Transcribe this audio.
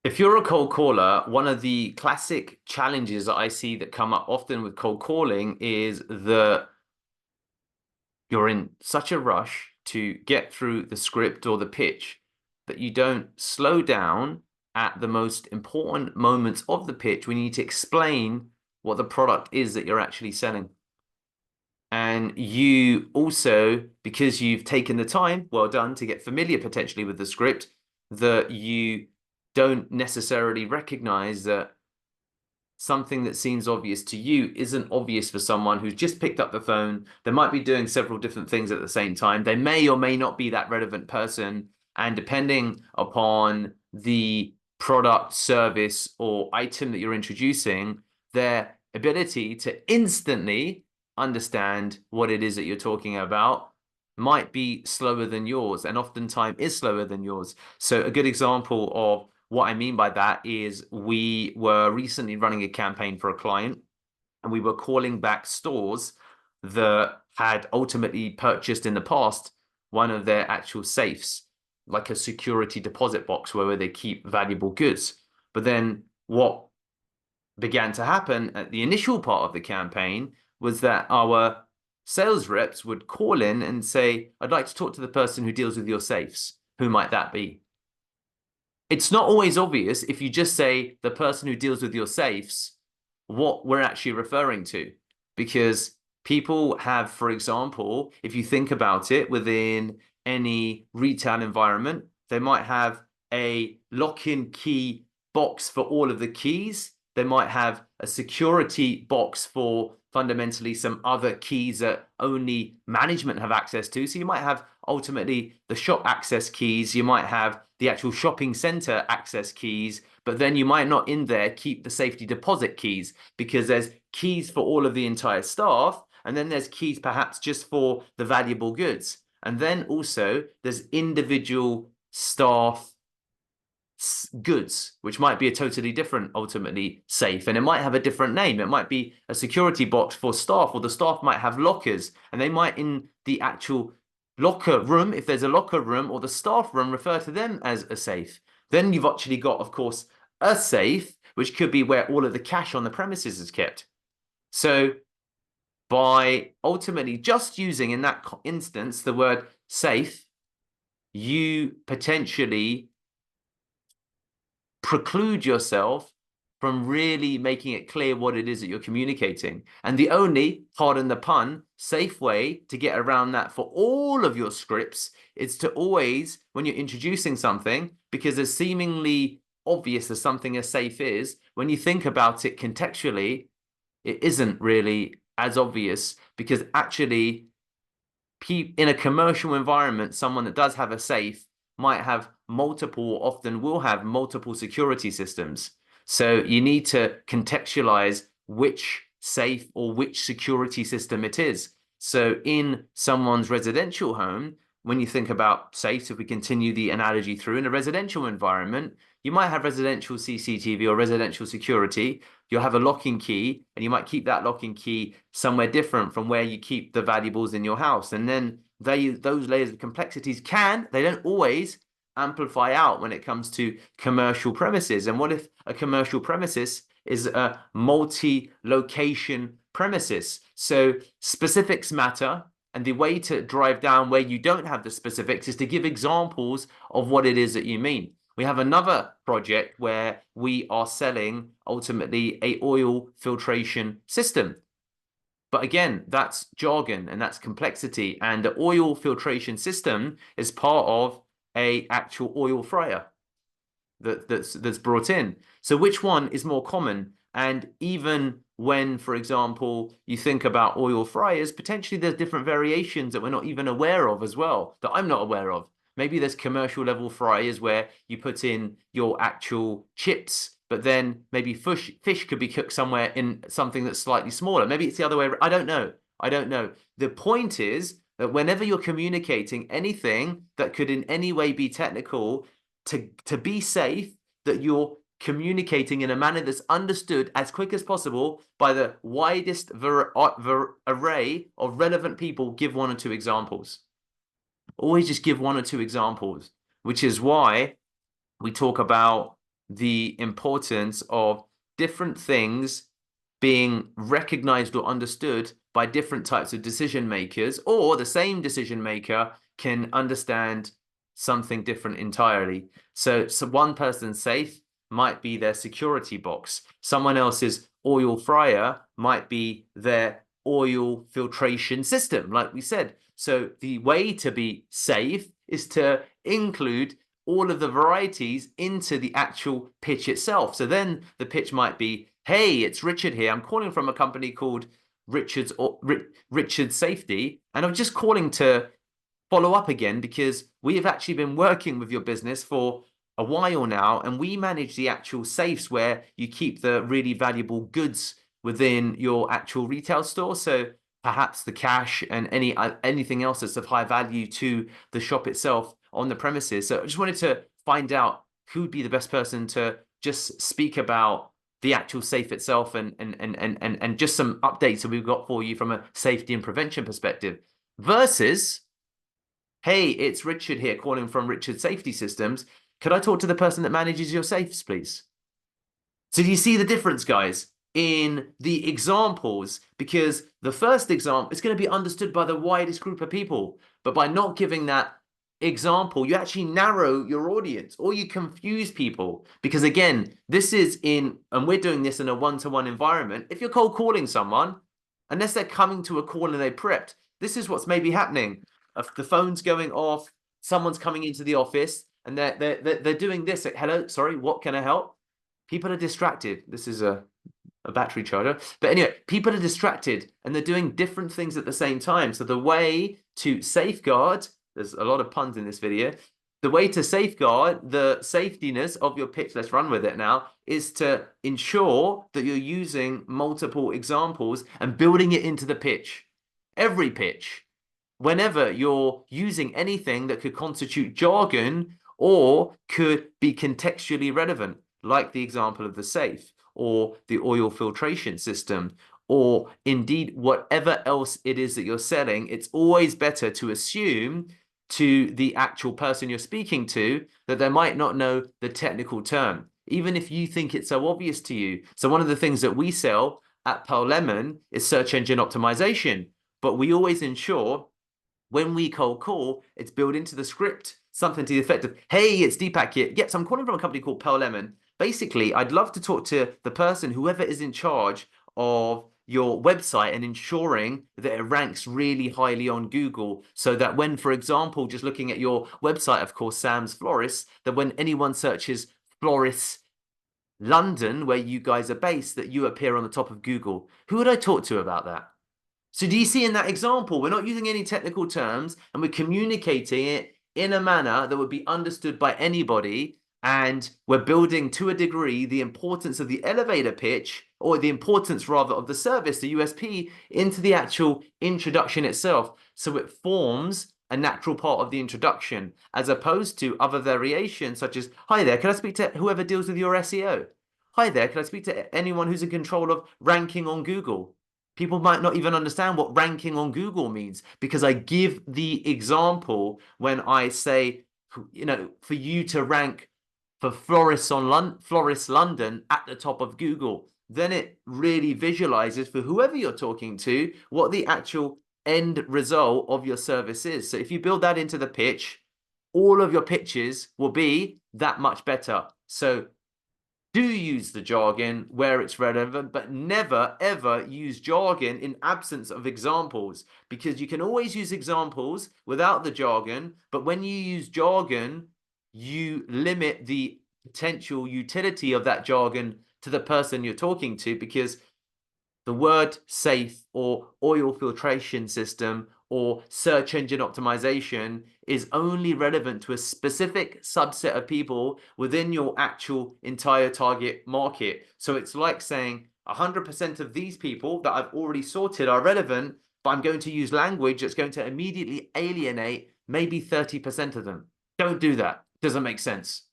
If you're a cold caller, one of the classic challenges that I see that come up often with cold calling is that you're in such a rush to get through the script or the pitch that you don't slow down at the most important moments of the pitch when you need to explain what the product is that you're actually selling. And you also, because you've taken the time, well done, to get familiar potentially with the script, that you don't necessarily recognize that something that seems obvious to you isn't obvious for someone who's just picked up the phone. They might be doing several different things at the same time. They may or may not be that relevant person. And depending upon the product, service, or item that you're introducing, their ability to instantly understand what it is that you're talking about might be slower than yours, and oftentimes is slower than yours. So a good example of what I mean by that is we were recently running a campaign for a client, and we were calling back stores that had ultimately purchased in the past one of their actual safes, like a security deposit box where they keep valuable goods. But then what began to happen at the initial part of the campaign was that our sales reps would call in and say, I'd like to talk to the person who deals with your safes. Who might that be? It's not always obvious if you just say the person who deals with your safes, what we're actually referring to. Because people have, for example, if you think about it within any retail environment, they might have a lock-in key box for all of the keys. They might have a security box for fundamentally some other keys that only management have access to. So you might have ultimately the shop access keys, you might have the actual shopping center access keys, but then you might not in there keep the safety deposit keys because there's keys for all of the entire staff, and then there's keys perhaps just for the valuable goods. And then also there's individual staff goods, which might be a totally different, ultimately, safe. And it might have a different name. It might be a security box for staff, or the staff might have lockers, and they might, in the actual locker room, if there's a locker room, or the staff room, refer to them as a safe. Then you've actually got, of course, a safe, which could be where all of the cash on the premises is kept. So by ultimately just using, in that instance, the word safe, you potentially preclude yourself from really making it clear what it is that you're communicating. And the only, pardon the pun, safe way to get around that for all of your scripts is to always, when you're introducing something, because as seemingly obvious as something as safe is, when you think about it contextually, it isn't really as obvious, because actually in a commercial environment, someone that does have a safe might have multiple, often will have multiple security systems. So you need to contextualize which safe or which security system it is. So in someone's residential home, when you think about safes, if we continue the analogy through, in a residential environment, you might have residential CCTV or residential security. You'll have a locking key, and you might keep that locking key somewhere different from where you keep the valuables in your house. And then those layers of complexities they don't always amplify out when it comes to commercial premises. And what if a commercial premises is a multi-location premises? So specifics matter. And the way to drive down where you don't have the specifics is to give examples of what it is that you mean. We have another project where we are selling ultimately a oil filtration system. But again, that's jargon and that's complexity. And the oil filtration system is part of a actual oil fryer that's brought in. So which one is more common? And even when, for example, you think about oil fryers, potentially there's different variations that we're not even aware of as well, that I'm not aware of. Maybe there's commercial level fryers where you put in your actual chips, but then maybe fish could be cooked somewhere in something that's slightly smaller. Maybe it's the other way. I don't know. I don't know. The point is that whenever you're communicating anything that could in any way be technical, to be safe, that you're communicating in a manner that's understood as quick as possible by the widest array of relevant people. Give one or two examples. Always just give one or two examples, which is why we talk about the importance of different things being recognized or understood by different types of decision makers, or the same decision maker can understand something different entirely. So one person's safe might be their security box. Someone else's oil fryer might be their oil filtration system, like we said. So the way to be safe is to include all of the varieties into the actual pitch itself. So then the pitch might be, hey, it's Richard here. I'm calling from a company called Richard Safety, and I'm just calling to follow up again because we have actually been working with your business for a while now, and we manage the actual safes where you keep the really valuable goods within your actual retail store. So perhaps the cash and anything else that's of high value to the shop itself on the premises. So I just wanted to find out who'd be the best person to just speak about the actual safe itself and just some updates that we've got for you from a safety and prevention perspective versus, hey, it's Richard here calling from Richard Safety Systems. Could I talk to the person that manages your safes, please? So do you see the difference, guys, in the examples? Because the first example is going to be understood by the widest group of people. But by not giving that example, you actually narrow your audience or you confuse people. Because again, and we're doing this in a one-to-one environment. If you're cold calling someone, unless they're coming to a call and they prepped, this is what's maybe happening. The phone's going off, someone's coming into the office, and they're doing this. Like, hello, sorry, what can I help? People are distracted. This is a battery charger. But anyway, people are distracted and they're doing different things at the same time. So the way to safeguard, there's a lot of puns in this video, the way to safeguard the safetiness of your pitch, let's run with it now, is to ensure that you're using multiple examples and building it into the pitch. Every pitch, whenever you're using anything that could constitute jargon or could be contextually relevant, like the example of the safe or the oil filtration system, or indeed whatever else it is that you're selling, it's always better to assume to the actual person you're speaking to that they might not know the technical term, even if you think it's so obvious to you. So one of the things that we sell at Pearl Lemon is search engine optimization, but we always ensure when we cold call, it's built into the script, something to the effect of, hey, it's Deepak here. Yes, I'm calling from a company called Pearl Lemon. Basically, I'd love to talk to the person, whoever is in charge of your website and ensuring that it ranks really highly on Google so that when, for example, just looking at your website, of course, Sam's Florists, that when anyone searches Florists London, where you guys are based, that you appear on the top of Google. Who would I talk to about that? So do you see in that example, we're not using any technical terms and we're communicating it in a manner that would be understood by anybody. And we're building to a degree the importance of the elevator pitch, or the importance rather of the service, the USP, into the actual introduction itself. So it forms a natural part of the introduction, as opposed to other variations such as, hi there, can I speak to whoever deals with your SEO? Hi there, can I speak to anyone who's in control of ranking on Google? People might not even understand what ranking on Google means because I give the example when I say, for you to rank for Florist London at the top of Google. Then it really visualizes for whoever you're talking to what the actual end result of your service is. So if you build that into the pitch, all of your pitches will be that much better. So do use the jargon where it's relevant, but never, ever use jargon in absence of examples, because you can always use examples without the jargon, but when you use jargon, you limit the potential utility of that jargon to the person you're talking to, because the word safe or oil filtration system or search engine optimization is only relevant to a specific subset of people within your actual entire target market. So it's like saying 100% of these people that I've already sorted are relevant, but I'm going to use language that's going to immediately alienate maybe 30% of them. Don't do that. Doesn't make sense.